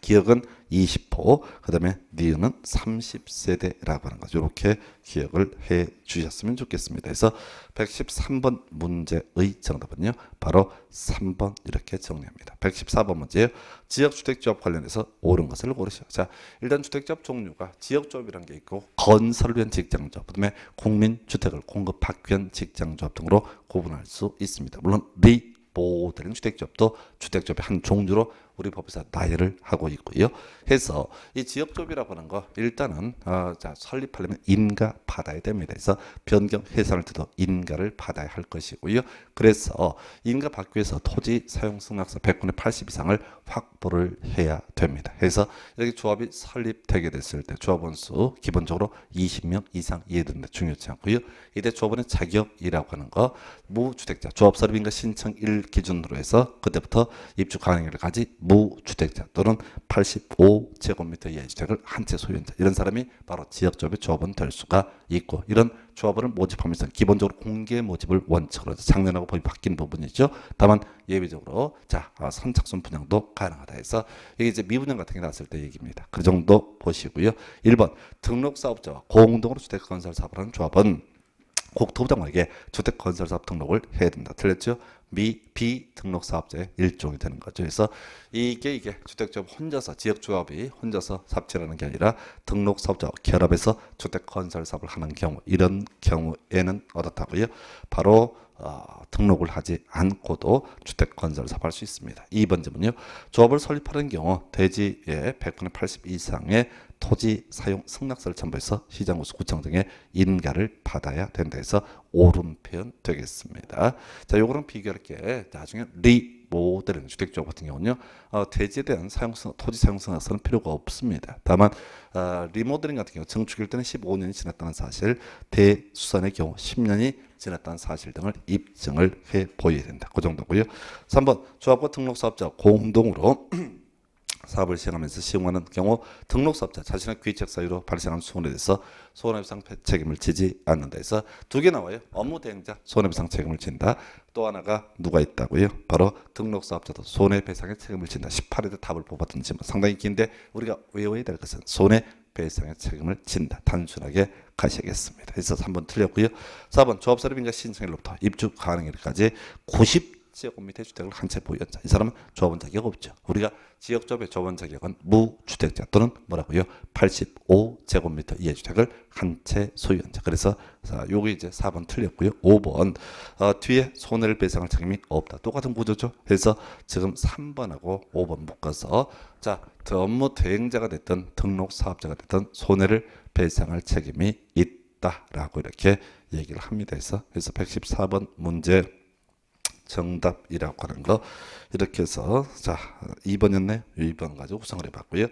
기억은 20호, 그 다음에 니은은 30세대라고 하는 거죠. 이렇게 기억을 해 주셨으면 좋겠습니다. 그래서 113번 문제의 정답은요, 바로 3번 이렇게 정리합니다. 114번 문제예요. 지역주택조합 관련해서 옳은 것을 고르시오. 자, 일단 주택조합 종류가 지역조합이라는 게 있고 건설을 위한 직장조합, 그 다음에 국민주택을 공급하기 위한 직장조합 등으로 구분할 수 있습니다. 물론 모델링 주택조합도 주택조합의 한 종류로 우리 법에서 나열을 하고 있고요. 해서 이 지역조합이라고 하는 거 일단은 자, 설립하려면 인가 받아야 됩니다. 그래서 변경 해산을 뜯어 인가를 받아야 할 것이고요. 그래서 인가 받기 위해서 토지 사용 승낙서 100분의 80 이상을 확보를 해야 됩니다. 그래서 이렇게 조합이 설립되게 됐을 때 조합원 수 기본적으로 20명 이상 이해되는데 중요치 않고요. 이때 조합원의 자격이라고 하는 거 무주택자 조합 설립인가 신청 일 기준으로 해서 그때부터 입주 가능일까지 무주택자 또는 85제곱미터 이하의 주택을 한 채 소유한 자, 이런 사람이 바로 지역조합의 조합원 될 수가 있고, 이런 조합원을 모집하면서 기본적으로 공개 모집을 원칙으로 작년하고 법이 바뀐 부분이죠. 다만 예외적으로 자 선착순 분양도 가능하다 해서 이게 이제 미분양 같은 게 나왔을 때 얘기입니다. 그 정도 보시고요. 1번 등록사업자와 공동으로 주택건설 사업을 하는 조합은 국토부장관에게 주택건설사업 등록을 해야 된다. 틀렸죠? 비등록사업자의 일종이 되는 거죠. 그래서 이게 주택조합 혼자서 지역조합이 혼자서 삽질하는 게 아니라 등록사업자와 결합해서 주택건설사업을 하는 경우, 이런 경우에는 어떻다고요? 바로 등록을 하지 않고도 주택건설사업을 할 수 있습니다. 2번 질문요. 조합을 설립하는 경우 대지의 100분의 80 이상의 토지 사용 승낙서를 첨부해서 시장구수 구청 등의 인가를 받아야 된다 해서 옳은 표현 되겠습니다. 자, 요거랑 비교할 게 나중에 리모델링 주택조합 같은 경우는요, 대지에 대한 토지 사용 승낙서는 필요가 없습니다. 다만 리모델링 같은 경우 증축일 때는 15년이 지났다는 사실, 대수선의 경우 10년이 지났다는 사실 등을 입증을 해 보여야 된다. 그 정도고요. 3번 조합과 등록사업자 공동으로 사업을 시행하면서 시행하는 경우 등록사업자 자신의 귀책 사유로 발생한 손해에 대해서 손해배상 책임을 지지 않는다 해서 두 개 나와요. 업무대행자 손해배상 책임을 진다. 또 하나가 누가 있다고요? 바로 등록사업자도 손해배상의 책임을 진다. 18회도 답을 뽑았던지 상당히 긴데 우리가 외워야 될 것은 손해배상의 책임을 진다. 단순하게 가셔야겠습니다. 그래서 3번 틀렸고요. 4번 조합설립인가 신청일로부터 입주 가능일까지 90제곱미터 주택을 한 채 보유한 자. 이 사람은 조합원 자격 없죠. 우리가 지역조합의 조합원 자격은 무주택자 또는 뭐라고요? 85제곱미터 이하의 주택을 한 채 소유한 자. 그래서 요게 이제 4번 틀렸고요. 5번 뒤에 손해를 배상할 책임이 없다. 똑같은 구조죠. 그래서 지금 3번하고 5번 묶어서 자, 업무 대행자가 됐든 등록 사업자가 됐든 손해를 배상할 책임이 있다라고 이렇게 얘기를 합니다. 그래서 114번 문제 정답이라고 하는 거 이렇게 해서 자 2번이었네. 2번 가지고 구성을 해봤고요.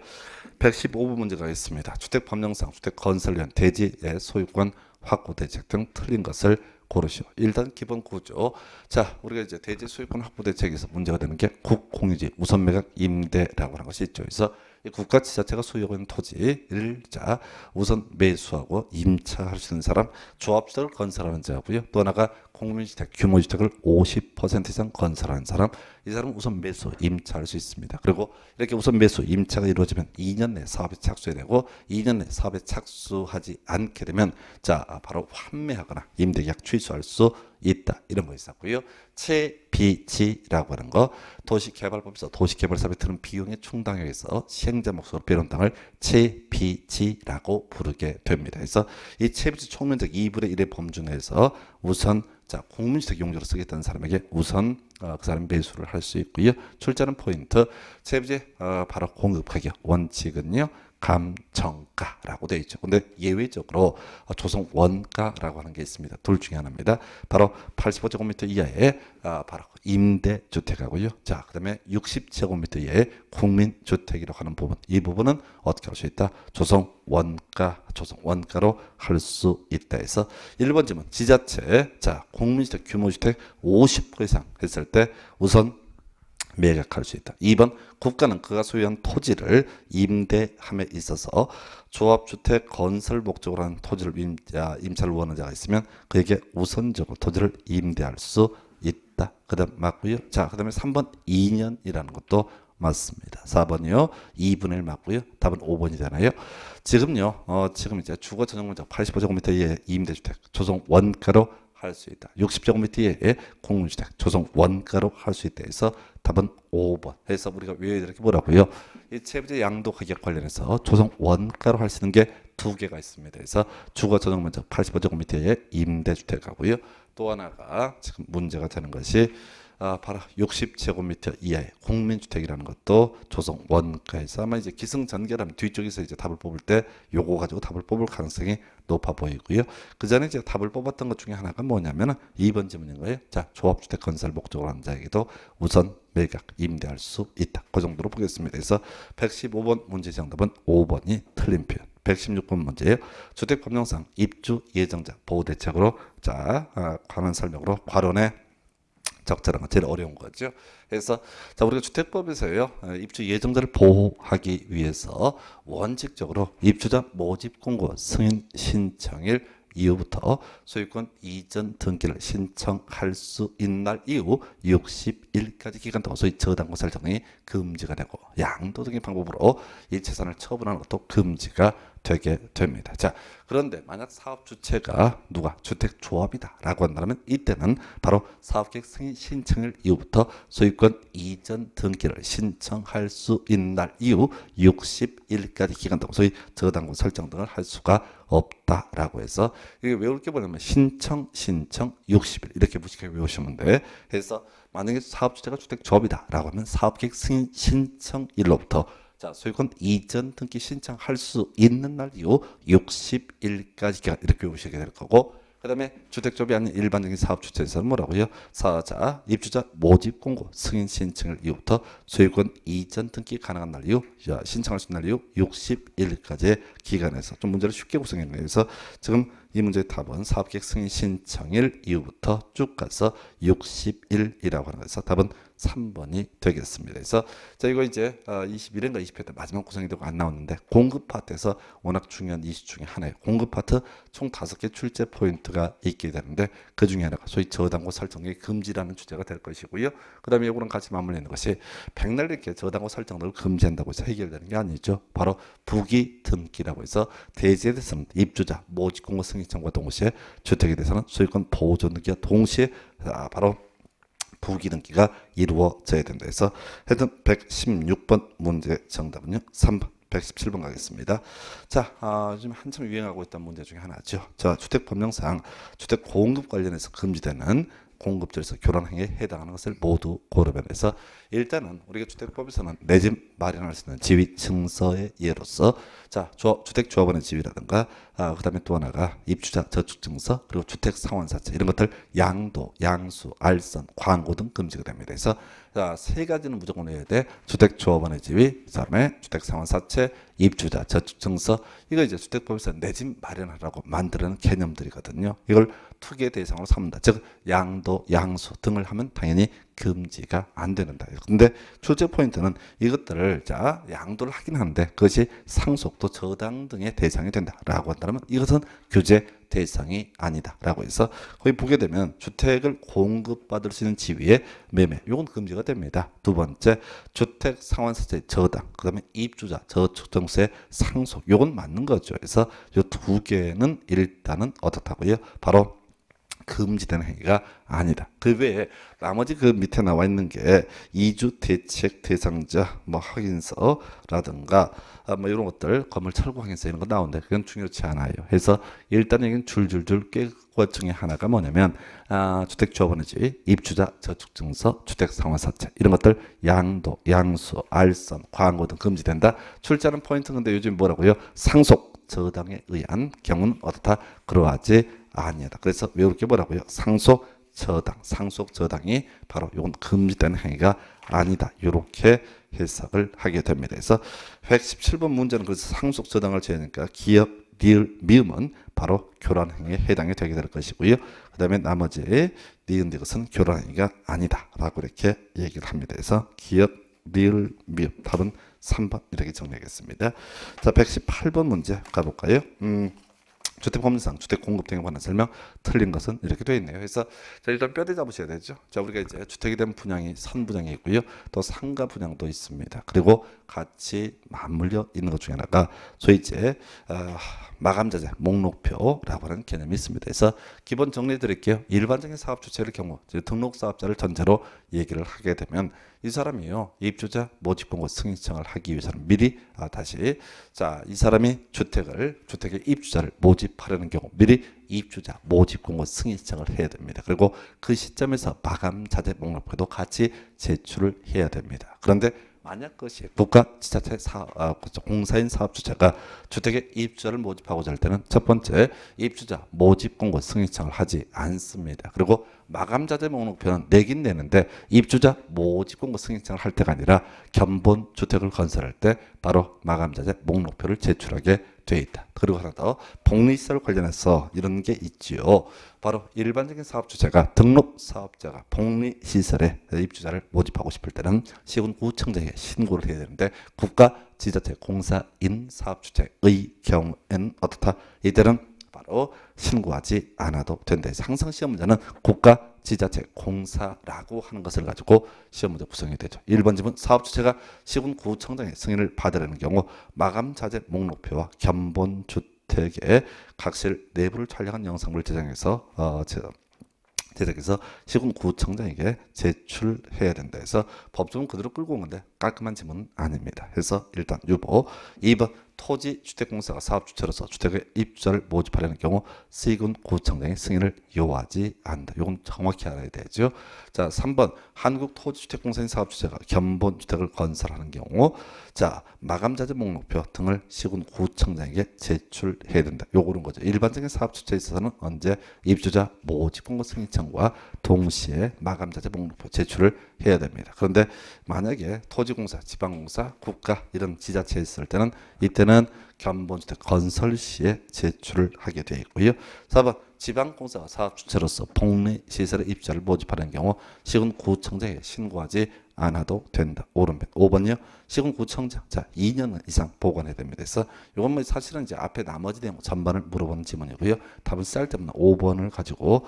115번 문제 가겠습니다. 주택법령상 주택건설을 위한 대지의 소유권 확보 대책 등 틀린 것을 고르시오. 일단 기본 구조. 자, 우리가 이제 대지 소유권 확보 대책에서 문제가 되는 게 국공유지 우선 매각 임대라고 하는 것이 있죠. 그래서 이 국가지자체가 소유하고 있는 토지를 자 우선 매수하고 임차할 수 있는 사람, 조합주택을 건설하는 자고요. 또 하나가 공민주택 규모주택을 50% 이상 건설하는 사람, 이 사람은 우선 매수 임차할 수 있습니다. 그리고 이렇게 우선 매수 임차가 이루어지면 2년 내 사업에 착수해야 되고 2년 내 사업에 착수하지 않게 되면 자 바로 환매하거나 임대계약 취소할 수 있다. 이런 거 있었고요. 채비지라고 하는 거 도시개발법에서 도시개발사업에 드는 비용의 충당에 의해서 시행자 몫으로 빼놓은 땅을 채비지라고 부르게 됩니다. 그래서 이 채비지 총면적 2분의 1의 범주 내에서 우선 자 공민주택 용도로 쓰겠다는 사람에게 우선 그 사람 매수를 할 수 있고요. 출제하는 포인트 채비지 바로 공급 가격 원칙은요. 감정가라고 되어 있죠. 근데 예외적으로 조성 원가라고 하는 게 있습니다. 둘 중에 하나입니다. 바로 85제곱미터 이하의 바로 임대주택하고요. 자, 그다음에 60제곱미터 이하의 국민주택이라고 하는 부분. 이 부분은 어떻게 할 수 있다? 조성 원가로 할 수 있다 해서 1번 질문 지자체 자 국민주택 규모주택 50% 이상 했을 때 우선 매각할 수 있다. 2번 국가는 그가 소유한 토지를 임대함에 있어서 조합주택 건설 목적으로 하는 토지를 임차를 원하는 자가 있으면 그에게 우선적으로 토지를 임대할 수 있다. 그 다음 맞고요. 자, 그 다음에 3번 2년이라는 것도 맞습니다. 4번이요. 2분의 1 맞고요. 답은 5번이잖아요. 지금요. 지금 이제 주거 전용면적 85제곱미터 이하의 임대주택 조성 원가로 할 수 있다. 60제곱미터 이하의 공유주택 조성 원가로 할 수 있다 해서 답은 5번. 해서 우리가 왜 이렇게 뭐라고요? 이 세부제 양도 가격 관련해서 조성 원가로 할 수 있는 게 두 개가 있습니다. 그래서 주거 전용면적 85제곱미터의 임대주택하고요. 또 하나가 지금 문제가 되는 것이 바로 60제곱미터 이하의 공민주택이라는 것도 조성 원가에서 아마 이제 기승전결하면 뒤쪽에서 이제 답을 뽑을 때 요거 가지고 답을 뽑을 가능성이 높아 보이고요. 그 전에 이제 답을 뽑았던 것 중에 하나가 뭐냐면은 2번 질문인 거예요. 자, 조합주택 건설 목적으로 하는 자에게도 우선 매각 임대할 수 있다. 그 정도로 보겠습니다. 그래서 115번 문제 정답은 5번이 틀린 표현. 116번 문제예요. 주택법령상 입주 예정자 보호 대책으로 자 관한 설명으로 과론에 적절한 건 제일 어려운 거죠. 그래서 자 우리가 주택법에서요 입주 예정자를 보호하기 위해서 원칙적으로 입주자 모집 공고 승인 신청일 이후부터 소유권 이전 등기를 신청할 수 있는 날 이후 60일까지 기간 동안 소위 저당권 설정이 금지가 되고 양도 등의 방법으로 이 재산을 처분하는 것도 금지가 되게 됩니다. 자, 그런데 만약 사업 주체가 누가 주택조합이다라고 한다면 이때는 바로 사업계획 승인 신청일 이후부터 소유권 이전 등기를 신청할 수 있는 날 이후 60일까지 기간 동안 소위 저당권 설정 등을 할 수가 없다라고 해서 이게 외울 게 뭐냐면 신청 60일 이렇게 무식하게 외우시면 돼. 그래서 만약에 사업 주체가 주택조합이다라고 하면 사업계획 승인 신청일로부터 자, 소유권 이전 등기 신청할 수 있는 날 이후 60일까지가 이렇게 오시게 될 거고 그 다음에 주택조합이 아닌 일반적인 사업 주체에서는 뭐라고요? 사자, 입주자 모집 공고 승인 신청일 이후부터 소유권 이전 등기 가능한 날 이후 신청할 수 있는 날 이후 60일까지의 기간에서 좀 문제를 쉽게 구성했네요. 그래서 지금 이 문제의 답은 사업계획 승인 신청일 이후부터 쭉 가서 60일이라고 하는 거에서 답은 3번이 되겠습니다. 그래서 자 이거 이제 21회인가 20회 때 마지막 구성이 되고 안 나왔는데 공급 파트에서 워낙 중요한 이슈 중에 하나예요. 공급 파트 총 5개 출제 포인트가 있게 되는데 그 중에 하나가 소위 저당권 설정이 금지라는 주제가 될 것이고요. 그 다음에 이거랑 같이 맞물리는 것이 백날 이렇게 저당권 설정을 금지한다고 해서 해결되는 게 아니죠. 바로 부기 등기라고 해서 대지에 대해서는 입주자 모집 공고 승인 신청과 동시에 주택에 대해서는 소유권 보존 등기와 동시에 바로 부기 등기가 이루어져야 된다 해서 하여튼 116번 문제 정답은요 3번 117번 가겠습니다. 자, 요즘 한참 유행하고 있던 문제 중에 하나죠. 자, 주택법령상 주택 공급 관련해서 금지되는 공급절에서 교란 행위에 해당하는 것을 모두 고르면서 일단은 우리가 주택법에서는 내 집 마련할 수 있는 지위 증서의 예로서 자 주택조합원의 지위라든가 그다음에 또 하나가 입주자 저축증서 그리고 주택상환사채 이런 것들 양도, 양수, 알선, 광고 등 금지가 됩니다. 그래서 자, 세 가지는 무조건 해야 돼. 주택조합원의 지위, 그다음에 주택상환사채, 입주자 저축증서 이거 이제 주택법에서 내 집 마련하라고 만드는 개념들이거든요. 이걸 투기의 대상으로 삼는다. 즉 양도, 양수 등을 하면 당연히 금지가 안 된다. 근데 출제 포인트는 이것들을 자 양도를 하긴 하는데 그것이 상속도 저당 등의 대상이 된다라고 한다면 이것은 규제 대상이 아니다라고 해서 거기 보게 되면 주택을 공급받을 수 있는 지위의 매매 이건 금지가 됩니다. 두 번째 주택 상환세제 저당 그다음에 입주자 저축증세 상속 이건 맞는 거죠. 그래서 이 두 개는 일단은 어떻다고요? 바로 금지되는 행위가 아니다. 그 외에 나머지 그 밑에 나와 있는 게 이주 대책 대상자 뭐 확인서라든가 뭐 이런 것들 건물 철거 확인서 이런 거 나오는데 그건 중요치 않아요. 그래서 일단 여기는 줄줄줄 꿰것 중에 하나가 뭐냐면 주택조합원의 지위, 입주자 저축증서, 주택상환사채 이런 것들 양도, 양수, 알선, 광고 등 금지된다. 출제하는 포인트는 근데 요즘 뭐라고요? 상속 저당에 의한 경우는 어떻다? 그러하지 아니하다. 그래서 외울 게 뭐라고요? 상속 저당, 상속 저당이 바로 이건 금지되는 행위가 아니다. 이렇게 해석을 하게 됩니다. 그래서 117번 문제는 그래서 상속 저당을 제하니까 기업, 리을, 미음은 바로 교란 행위에 해당이 되게 될 것이고요. 그 다음에 나머지 니은 이것은 교란 행위가 아니다라고 이렇게 얘기를 합니다. 그래서 기업, 리을, 미음 답은 3번 이렇게 정리하겠습니다. 자, 118번 문제 가볼까요? 주택법령상 주택 공급 등에 관한 설명 틀린 것은 이렇게 되어 있네요. 그래서 자, 일단 뼈대 잡으셔야 되죠. 자, 우리가 이제 주택에 대한 분양이 선분양이 있고요. 또 상가 분양도 있습니다. 그리고 같이 맞물려 있는 것 중에 하나가 소위 이제 마감자재 목록표라고 하는 개념이 있습니다. 그래서 기본 정리해 드릴게요. 일반적인 사업 주체의 경우 등록 사업자를 전제로 얘기를 하게 되면 이 사람이요 입주자 모집 공고 승인 신청을 하기 위해서는 미리 다시 자, 이 사람이 주택의 입주자를 모집하려는 경우 미리 입주자 모집 공고 승인 신청을 해야 됩니다. 그리고 그 시점에서 마감 자재 목록표도 같이 제출을 해야 됩니다. 그런데 만약 그것이 국가 지자체 공사인 사업주체가 주택의 입주자를 모집하고자 할 때는 첫 번째 입주자 모집 공고 승인 신청을 하지 않습니다. 그리고 마감자재 목록표는 내긴 내는데 입주자 모집 공고 승인 신청을 할 때가 아니라 견본 주택을 건설할 때 바로 마감자재 목록표를 제출하게 돼 있다. 그리고 하나 더 복리시설 관련해서 이런 게 있지요. 바로 일반적인 사업주체가 등록 사업자가 복리시설에 입주자를 모집하고 싶을 때는 시군구청장에 신고를 해야 되는데 국가 지자체 공사인 사업주체의 경우에는 어떻다? 이때는 바로 신고하지 않아도 된다. 항상 시험 문제는 국가 지자체 공사라고 하는 것을 가지고 시험 문제 구성이 되죠. 1번 지문 사업주체가 시군구청장의 승인을 받으려는 경우 마감자재 목록표와 견본주택의 각실 내부를 촬영한 영상물을 제작해서 시군구청장에게 제출해야 된다 해서 법조문 그대로 끌고 온 건데 깔끔한 지문은 아닙니다. 그래서 일단 유보. 2번 토지주택공사가 사업주체로서 주택의 입주자를 모집하려는 경우 시군구청장의 승인을 요하지 않는다. 이건 정확히 알아야 되죠. 자, 3번 한국토지주택공사인 사업주체가 견본주택을 건설하는 경우 자, 마감자재 목록표 등을 시군구청장에게 제출해야 된다. 요거는 거죠. 일반적인 사업주체에 있어서는 언제 입주자 모집공고 승인청과 동시에 마감자재 목록표 제출을 해야 됩니다. 그런데 만약에 토지공사, 지방공사, 국가 이런 지자체에 있을 때는 이때는 견본주택 건설 시에 제출을 하게 되어 있고요. 4번 지방공사가 사업주체로서 복리시설의 입주자를 모집하는 경우 시군구청장에 신고하지 않아도 된다. 오른편. 5번요. 시군구청장. 자, 2년 이상 보관해야 됩니다. 그래서 이건 뭐 사실은 이제 앞에 나머지 내용 전반을 물어보는 지문이고요. 답을 쌀 때는 5번을 가지고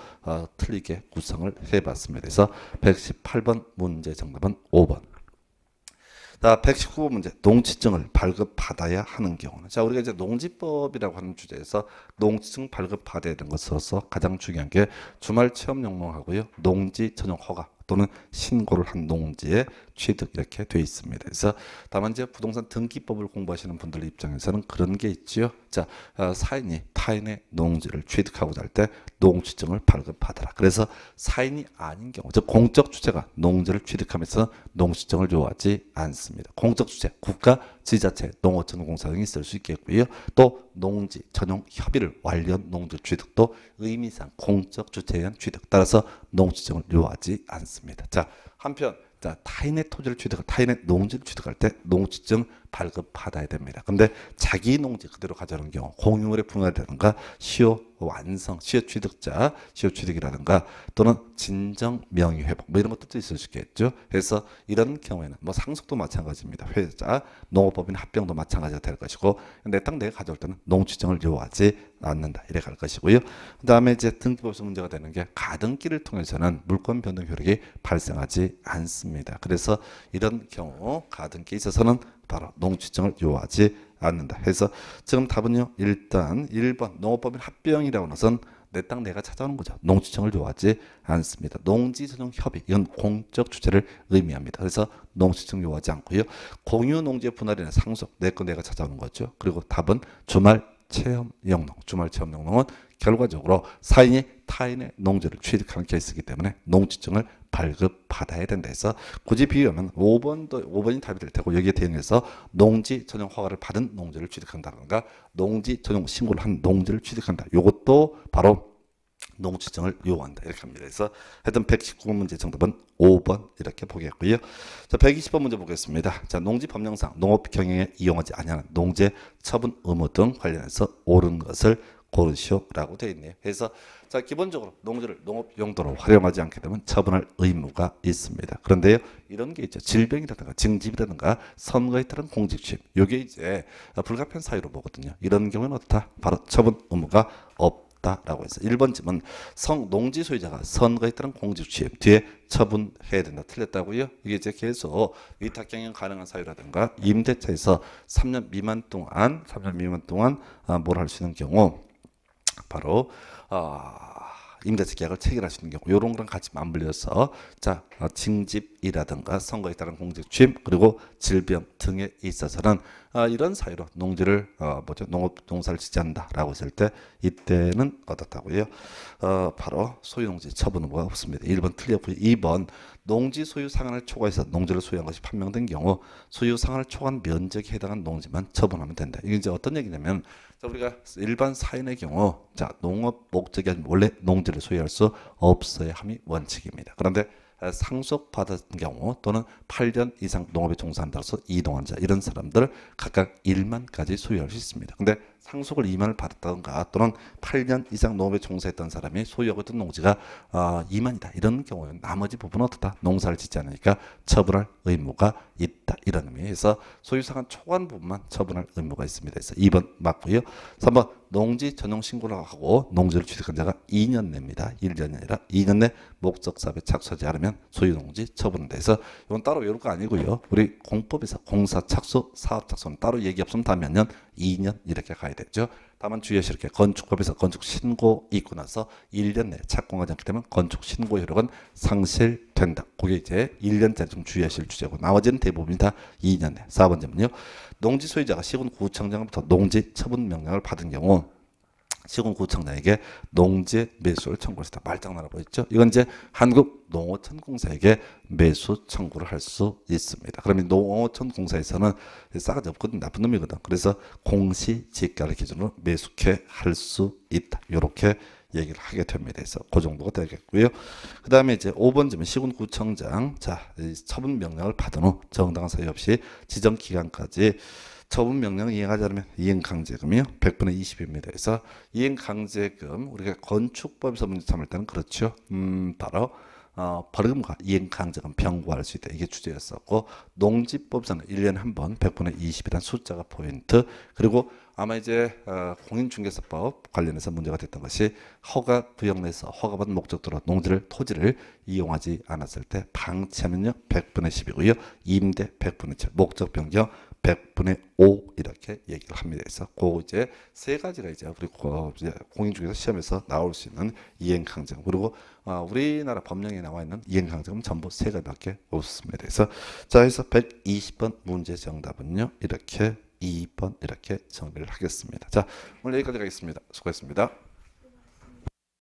틀리게 구성을 해봤습니다. 그래서 118번 문제 정답은 5번. 자, 119번 문제. 농지증을 발급받아야 하는 경우는 자, 우리가 이제 농지법이라고 하는 주제에서 농지증 발급받아야 되는 것으로서 가장 중요한 게 주말 체험 영농하고요. 농지 전용 허가 또는 신고를 한 농지의 취득 이렇게 되어 있습니다. 그래서 다만 이제 부동산 등기법을 공부하시는 분들 입장에서는 그런 게 있지요. 자, 사인이 타인의 농지를 취득하고자 할 때 농지증을 발급받아라. 그래서 사인이 아닌 경우, 즉 공적 주체가 농지를 취득하면서 농지증을 요하지 않습니다. 공적 주체, 국가, 지자체, 농어촌공사 등이 있을 수 있겠고요. 또 농지 전용 협의를 완료한 농지 취득도 의미상 공적 주체에 의한 취득 따라서 농지증을 요하지 않습니다. 자, 한편 타인의 토지를 타인의 농지를 취득할 때 농지증 발급받아야 됩니다. 근데 자기 농지 그대로 가져오는 경우 공유물의 분할이라든가 시효 완성, 시효 취득자, 시효 취득이라든가 또는 진정 명의 회복 뭐 이런 것들도 있을 수 있겠죠. 그래서 이런 경우에는 뭐 상속도 마찬가지입니다. 회자, 농업법인 합병도 마찬가지가 될 것이고 내 땅 내가 가져올 때는 농지증을 요하지 않는다. 이래 갈 것이고요. 그다음에 이제 등기법에서 문제가 되는 게 가등기를 통해서는 물권 변동 효력이 발생하지 않습니다. 그래서 이런 경우 가등기에 있어서는 바로 농지증을 요하지 않는다. 해서 지금 답은요. 일단 1번 농업법인 합병이라고 해서는 내 땅 내가 찾아오는 거죠. 농지증을 요하지 않습니다. 농지 전용 협의 이건 공적 주체를 의미합니다. 그래서 농지증 요하지 않고요. 공유 농지의 분할이나 상속 내 거 내가 찾아오는 거죠. 그리고 답은 주말 체험 영농. 주말 체험 영농은 결과적으로 사인이 타인의 농지를 취득하는 케이스이기 때문에 농지증을 발급받아야 된다 해서 굳이 비교하면 5번이 답이 될 테고 여기에 대응해서 농지 전용 허가를 받은 농지를 취득한다든가 농지 전용 신고를 한 농지를 취득한다. 이것도 바로 농지증을 요한다. 이렇게 합니다. 그래서 하여튼 119번 문제 정답은 5번 이렇게 보겠고요. 자, 120번 문제 보겠습니다. 자, 농지 법령상 농업 경영에 이용하지 아니하는 농지 처분 의무 등 관련해서 옳은 것을 고르시오라고 되어 있네요. 그래서 자, 기본적으로 농지를 농업 용도로 활용하지 않게 되면 처분할 의무가 있습니다. 그런데요, 이런 게 있죠. 질병이라든가 징집이라든가 선거에 따른 공직취입. 이게 이제 불가피한 사유로 보거든요. 이런 경우는 어떻다? 바로 처분 의무가 없다라고 해서 1번쯤은 농지 소유자가 선거에 따른 공직취입 뒤에 처분해야 된다. 틀렸다고요? 이게 이제 계속 위탁 경영 가능한 사유라든가 임대차에서 3년 미만 동안 뭘 할 수 있는 경우 바로 임대차 계약을 체결할 수 있는 경우 이런 거랑 같이 맞물려서 자 징집이라든가 선거에 따른 공직취임 그리고 질병 등에 있어서는 이런 사유로 농지를 농사를 짓지 않는다라고 했을 때 이때는 어떻다고요? 바로 소유농지 처분 의무가 없습니다. 1번 틀렸고요. 2번 농지 소유 상한을 초과해서 농지를 소유한 것이 판명된 경우 소유 상한을 초과한 면적에 해당한 농지만 처분하면 된다. 이게 이제 어떤 얘기냐면 자, 우리가 일반 사인의 경우 자 농업 목적이 아니면 원래 농지를 소유할 수 없어야 함이 원칙입니다. 그런데 상속받은 경우 또는 8년 이상 농업에 종사한다로서 이동한 자 이런 사람들 각각 1만까지 소유할 수 있습니다. 근데 상속을 2만을 받았다던가 또는 8년 이상 농업에 종사했던 사람이 소유하고 있던 농지가 2만이다. 이런 경우는 나머지 부분은 어떻다? 농사를 짓지 않으니까 처분할 의무가 있다. 이런 의미에서 소유상한 초과한 부분만 처분할 의무가 있습니다. 그래서 2번 맞고요. 3번 농지 전용 신고를 하고 농지를 취득한 자가 2년 내입니다. 1년이 아니라 2년 내 목적 사업에 착수하지 않으면 소유농지 처분을 돼서 이건 따로 외울 거 아니고요. 우리 공법에서 공사 착수, 사업 착수는 따로 얘기 없으면 다 몇 년? 2년 이렇게 가야 되죠. 다만 주의하실 이렇게 건축법에서 건축 신고 있고 나서 1년 내에 착공하지 않게 되면 건축 신고 효력은 상실된다. 그게 이제 1년짜리 좀 주의하실 주제고 나머지는 대부분이 다 2년 내. 4번째는요. 농지 소유자가 시군구청장으로부터 농지 처분 명령을 받은 경우 시군구청장에게 농지 매수를 청구했다. 말장난하고 있죠. 이건 이제 한국농어촌공사에게 매수 청구를 할 수 있습니다. 그러면 농어촌공사에서는 싸가지 없거든, 나쁜 놈이거든. 그래서 공시지가를 기준으로 매수케 할 수 있다. 이렇게 얘기를 하게 됩니다. 그래서 그 정도가 되겠고요. 그 다음에 이제 5번쯤은 시군구청장 처분 명령을 받은 후 정당한 사유 없이 지정 기간까지 처분 명령 이행하지 않으면 이행강제금이요 100분의 20입니다. 그래서 이행강제금 우리가 건축법에서 문제 삼을 때는 그렇죠. 바로 벌금과 이행강제금 병고할 수 있다. 이게 주제였었고 농지법에서는 1년에 한 번 100분의 20이라는 숫자가 포인트. 그리고 아마 이제 공인중개사법 관련해서 문제가 됐던 것이 허가 구역 내에서 허가받은 목적도로 토지를 이용하지 않았을 때 방치하면요 100분의 10이고요. 임대 100분의 7, 목적 변경 100분의 5 이렇게 얘기를 합니다. 그래서 그 이제 세 가지가 이제 우리 공인중개사 시험에서 나올 수 있는 이행강제금 그리고 우리나라 법령에 나와 있는 이행강제금 전부 세 가지밖에 없습니다. 그래서 자, 그래서 120번 문제 정답은요 이렇게 2번 이렇게 정리를 하겠습니다. 자, 오늘 여기까지 가겠습니다. 수고했습니다.